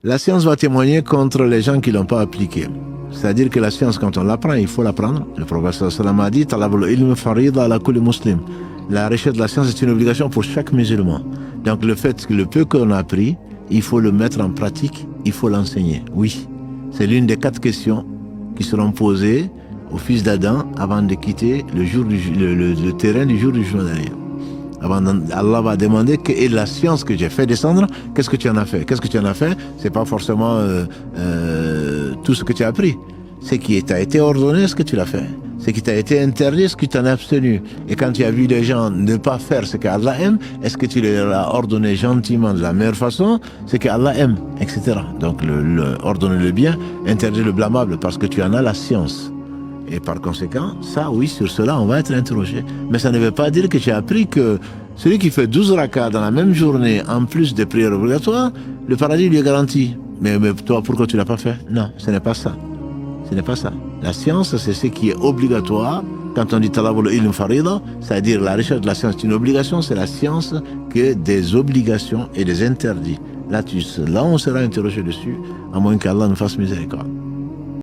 La science va témoigner contre les gens qui ne l'ont pas appliquée. C'est-à-dire que la science, quand on l'apprend, il faut l'apprendre. Le prophète sallam a dit Talabul ilm farida ala kulli muslim. La recherche de la science est une obligation pour chaque musulman. Donc le fait que le peu qu'on a appris, il faut le mettre en pratique, il faut l'enseigner. Oui, c'est l'une des 4 questions qui seront posées au fils d'Adam avant de quitter le terrain du jour du jugement dernier. Allah va demander quelle est la science que j'ai fait descendre, qu'est-ce que tu en as fait? Qu'est-ce que tu en as fait? C'est pas forcément tout ce que tu as appris. C'est qui t'a été ordonné, ce que tu l'as fait. C'est qui t'a été interdit, ce que tu t'en as abstenu. Et quand tu as vu les gens ne pas faire ce qu'Allah aime, est-ce que tu leur as ordonné gentiment de la meilleure façon ce qu'Allah aime, etc. Donc ordonner le bien, interdire le blâmable, parce que tu en as la science. Et par conséquent, ça, oui, sur cela, on va être interrogé. Mais ça ne veut pas dire que j'ai appris que celui qui fait 12 rakats dans la même journée, en plus des prières obligatoires, le paradis lui est garanti. Mais toi, pourquoi tu ne l'as pas fait? Non, ce n'est pas ça. Ce n'est pas ça. La science, c'est ce qui est obligatoire. Quand on dit talabul ilm farida, c'est-à-dire la recherche de la science est une obligation, c'est la science que des obligations et des interdits. Là, on sera interrogé dessus, à moins qu'Allah nous fasse miséricorde.